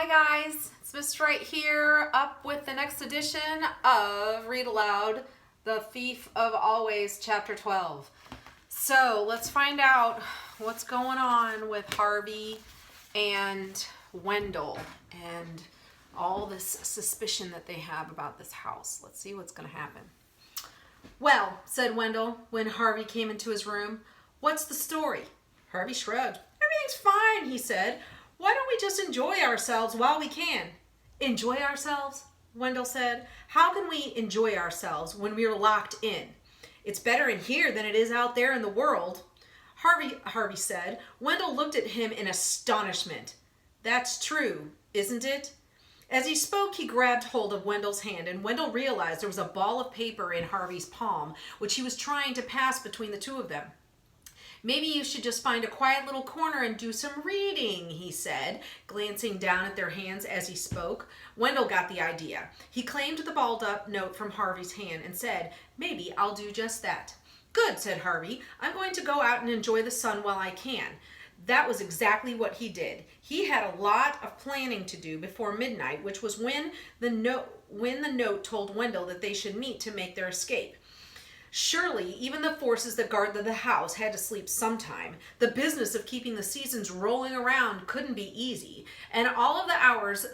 Hi guys, it's Miss Right here, up with the next edition of Read Aloud, The Thief of Always, Chapter 12. So let's find out what's going on with Harvey and Wendell and all this suspicion that they have about this house. Let's see what's going to happen. Well, said Wendell when Harvey came into his room, what's the story? Harvey shrugged. Everything's fine, he said. Why don't we just enjoy ourselves while we can? Enjoy ourselves? Wendell said. How can we enjoy ourselves when we're locked in? It's better in here than it is out there in the world. Harvey said. Wendell looked at him in astonishment. That's true, isn't it? As he spoke, he grabbed hold of Wendell's hand, and Wendell realized there was a ball of paper in Harvey's palm, which he was trying to pass between the two of them. Maybe you should just find a quiet little corner and do some reading, he said, glancing down at their hands as he spoke. Wendell got the idea. He claimed the balled-up note from Harvey's hand and said, maybe I'll do just that. Good, said Harvey. I'm going to go out and enjoy the sun while I can. That was exactly what he did. He had a lot of planning to do before midnight, which was when the note told Wendell that they should meet to make their escape. Surely, even the forces that guarded the house had to sleep sometime. The business of keeping the seasons rolling around couldn't be easy, and all of the hours to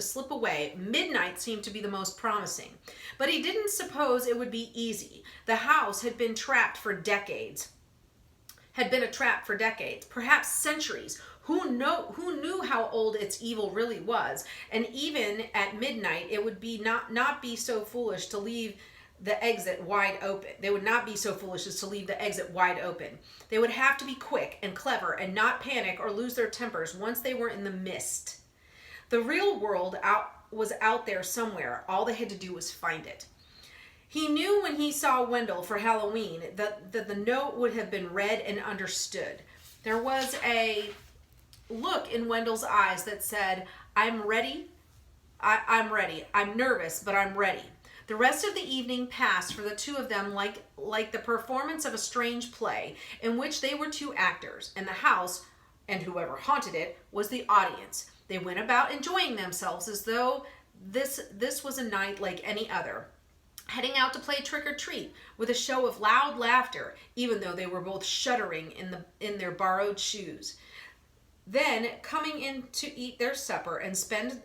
slip away, midnight seemed to be the most promising. But he didn't suppose it would be easy. The house had been a trap for decades, perhaps centuries. Who knew how old its evil really was? And even at midnight, it would be not be so foolish to leave the exit wide open. They would not be so foolish as to leave the exit wide open. They would have to be quick and clever and not panic or lose their tempers once they were in the mist. The real world was out there somewhere. All they had to do was find it. He knew when he saw Wendell for Halloween that the note would have been read and understood. There was a look in Wendell's eyes that said, I'm ready. I'm ready. I'm nervous, but I'm ready. The rest of the evening passed for the two of them like the performance of a strange play in which they were two actors, and the house, and whoever haunted it, was the audience. They went about enjoying themselves as though this was a night like any other, heading out to play trick-or-treat with a show of loud laughter, even though they were both shuddering in their borrowed shoes. Then coming in to eat their supper and spend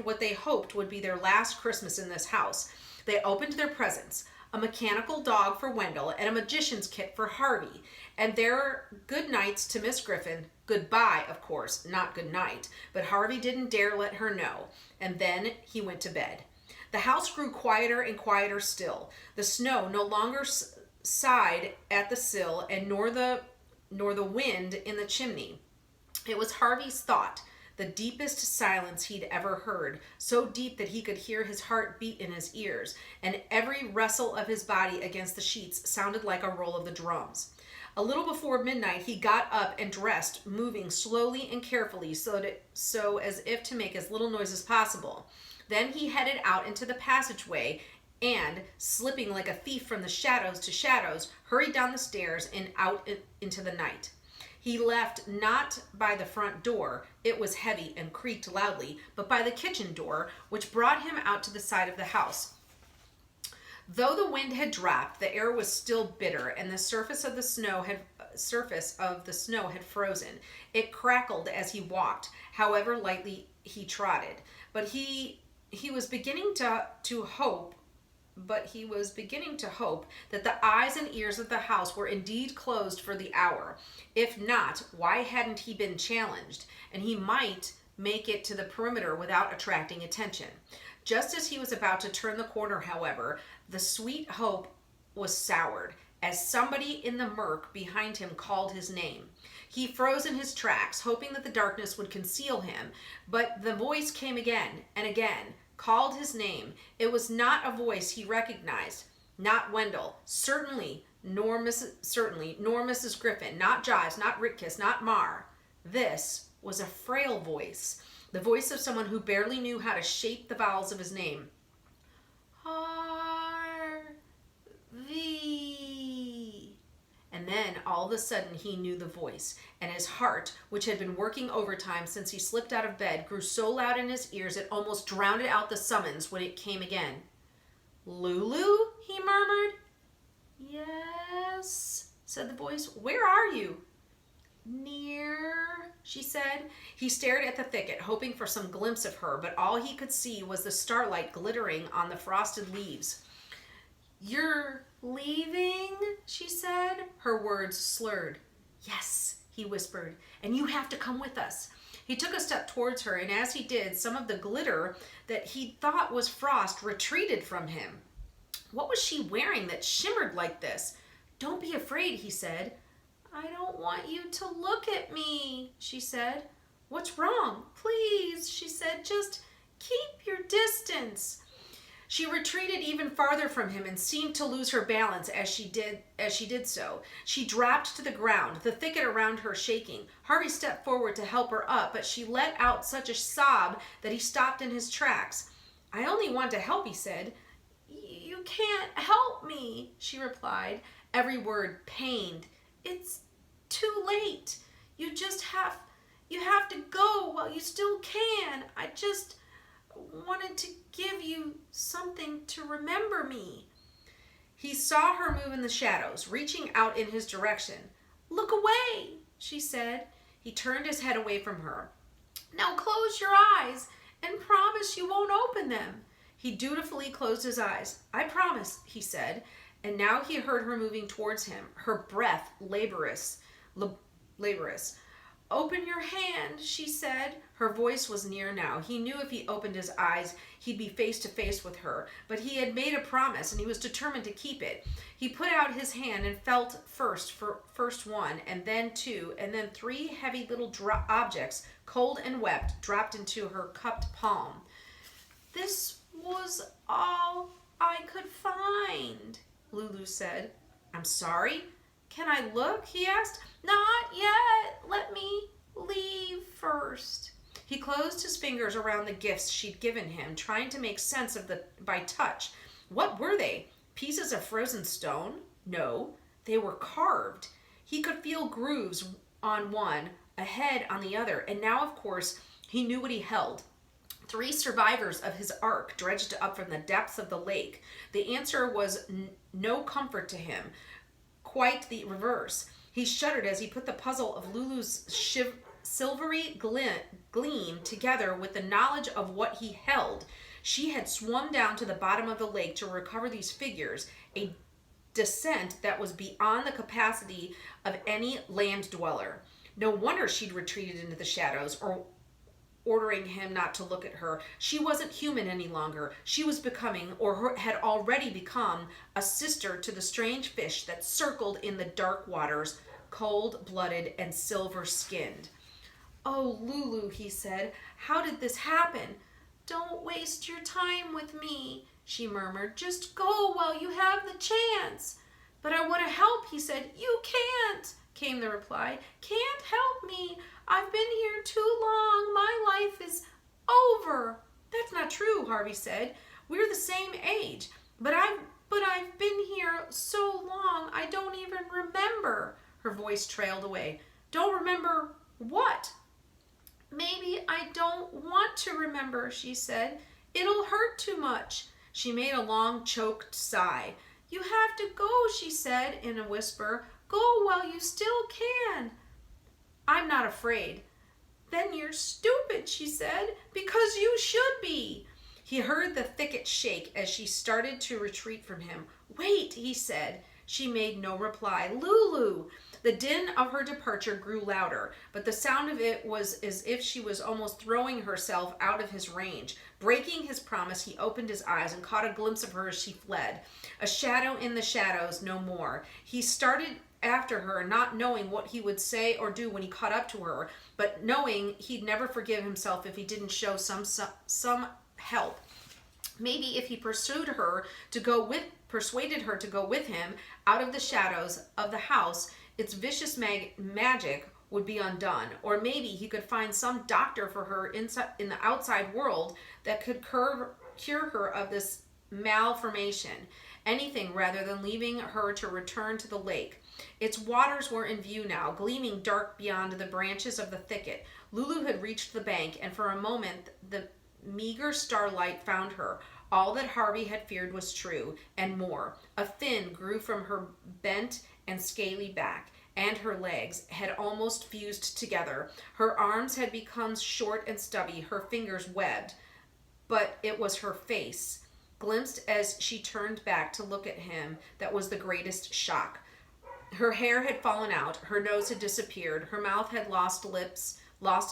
what they hoped would be their last Christmas in this house. They opened their presents, a mechanical dog for Wendell and a magician's kit for Harvey, and their good nights to Miss Griffin. Goodbye, of course, not good night, but Harvey didn't dare let her know, and then he went to bed. The house grew quieter and quieter still. The snow no longer sighed at the sill, and nor the wind in the chimney. It was Harvey's thought, the deepest silence he'd ever heard, so deep that he could hear his heart beat in his ears, and every wrestle of his body against the sheets sounded like a roll of the drums. A little before midnight, he got up and dressed, moving slowly and carefully so as if to make as little noise as possible. Then he headed out into the passageway and, slipping like a thief from the shadows to shadows, hurried down the stairs and out into the night. He left not by the front door, it was heavy and creaked loudly, but by the kitchen door, which brought him out to the side of the house. Though the wind had dropped, the air was still bitter, and the surface of the snow had frozen. It crackled as he walked, however lightly he trotted. But he was beginning to hope that the eyes and ears of the house were indeed closed for the hour. If not, why hadn't he been challenged? And he might make it to the perimeter without attracting attention. Just as he was about to turn the corner, however, the sweet hope was soured as somebody in the murk behind him called his name. He froze in his tracks, hoping that the darkness would conceal him, but the voice came again and again, called his name. It was not a voice he recognized, not Wendell, certainly nor Mrs. Griffin, not Jives, not Ritkiss, not Mar. This was a frail voice, the voice of someone who barely knew how to shape the vowels of his name. Harvey. And then all of a sudden he knew the voice, and his heart, which had been working overtime since he slipped out of bed, grew so loud in his ears it almost drowned out the summons when it came again. "Lulu?" he murmured. "Yes," said the voice. "Where are you?" "Near," she said. He stared at the thicket, hoping for some glimpse of her, but all he could see was the starlight glittering on the frosted leaves. "You're leaving?" she said, her words slurred. "Yes," he whispered, "and you have to come with us." He took a step towards her, and as he did, some of the glitter that he thought was frost retreated from him. What was she wearing that shimmered like this? "Don't be afraid," he said. "I don't want you to look at me," she said. "What's wrong?" "Please," she said, "just keep your distance." She retreated even farther from him and seemed to lose her balance as she did so. She dropped to the ground, the thicket around her shaking. Harvey stepped forward to help her up, but she let out such a sob that he stopped in his tracks. "I only want to help," he said. "You can't help me," she replied, every word pained. "It's too late. You have to go while you still can. I just wanted to give you something to remember me." He saw her move in the shadows, reaching out in his direction. "Look away," she said. He turned his head away from her. "Now close your eyes and promise you won't open them." He dutifully closed his eyes. "I promise," he said, and now he heard her moving towards him, her breath laborious. "Open your hand," she said. Her voice was near now. He knew if he opened his eyes, he'd be face to face with her. But he had made a promise, and he was determined to keep it. He put out his hand and felt first one, and then two, and then three heavy little objects, cold and wet, dropped into her cupped palm. "This was all I could find," Lulu said. "I'm sorry. Can I look?" he asked. "Not yet. Let me leave first." He closed his fingers around the gifts she'd given him, trying to make sense of by touch. What were they? Pieces of frozen stone? No, they were carved. He could feel grooves on one, a head on the other, and now, of course, he knew what he held. 3 survivors of his ark dredged up from the depths of the lake. The answer was no comfort to him. Quite the reverse. He shuddered as he put the puzzle of Lulu's silvery gleam together with the knowledge of what he held. She had swum down to the bottom of the lake to recover these figures, a descent that was beyond the capacity of any land dweller. No wonder she'd retreated into the shadows, or ordering him not to look at her. She wasn't human any longer. She was becoming, or had already become, a sister to the strange fish that circled in the dark waters, cold-blooded and silver-skinned. "Oh, Lulu," he said, "how did this happen?" "Don't waste your time with me," she murmured. "Just go while you have the chance." "But I want to help," he said. "You can't," came the reply. "Can't help me. I've been here too long. My life is over." "That's not true," Harvey said. "We're the same age. But I've been here so long I don't even remember." Her voice trailed away. "Don't remember what?" "Maybe I don't want to remember," she said. "It'll hurt too much." She made a long, choked sigh. "You have to go," she said in a whisper. "Go while you still can." "I'm not afraid." "Then you're stupid," she said, "because you should be." He heard the thicket shake as she started to retreat from him. "Wait," he said. She made no reply. "Lulu!" The din of her departure grew louder, but the sound of it was as if she was almost throwing herself out of his range. Breaking his promise, he opened his eyes and caught a glimpse of her as she fled. A shadow in the shadows, no more. He started after her, not knowing what he would say or do when he caught up to her, but knowing he'd never forgive himself if he didn't show some help. Maybe if he persuaded her to go with him out of the shadows of the house, its vicious magic would be undone. Or maybe he could find some doctor for her in the outside world that could cure her of this malformation. Anything rather than leaving her to return to the lake. Its waters were in view now, gleaming dark beyond the branches of the thicket. Lulu had reached the bank, and for a moment the meager starlight found her. All that Harvey had feared was true, and more. A fin grew from her bent and scaly back, and her legs had almost fused together. Her arms had become short and stubby, her fingers webbed. But it was her face, glimpsed as she turned back to look at him, that was the greatest shock. Her hair had fallen out, her nose had disappeared, her mouth had lost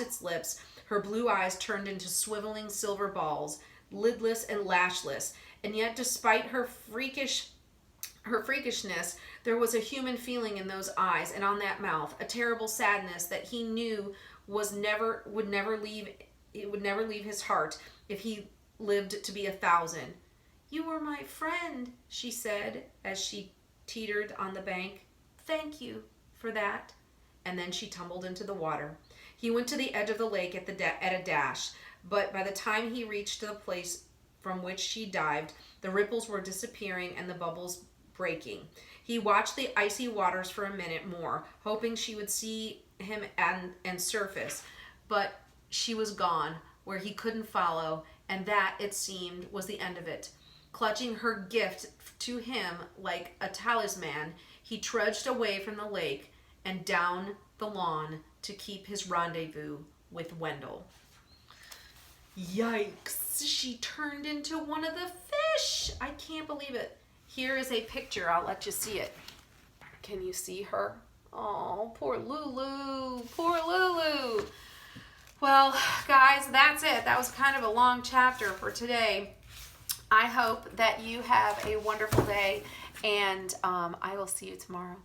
its lips, her blue eyes turned into swiveling silver balls, lidless and lashless. And yet, despite her freakishness, there was a human feeling in those eyes and on that mouth, a terrible sadness that he knew would never leave his heart if he lived to be 1,000. "You were my friend," she said as she teetered on the bank. "Thank you for that." And then she tumbled into the water. He went to the edge of the lake at a dash, but by the time he reached the place from which she dived, the ripples were disappearing and the bubbles breaking. He watched the icy waters for a minute more, hoping she would see him and surface, but she was gone where he couldn't follow, and that, it seemed, was the end of it. Clutching her gift to him like a talisman, he trudged away from the lake and down the lawn to keep his rendezvous with Wendell. Yikes! She turned into one of the fish! I can't believe it. Here is a picture. I'll let you see it. Can you see her? Oh, poor Lulu. Poor Lulu. Well, guys, that's it. That was kind of a long chapter for today. I hope that you have a wonderful day, and I will see you tomorrow.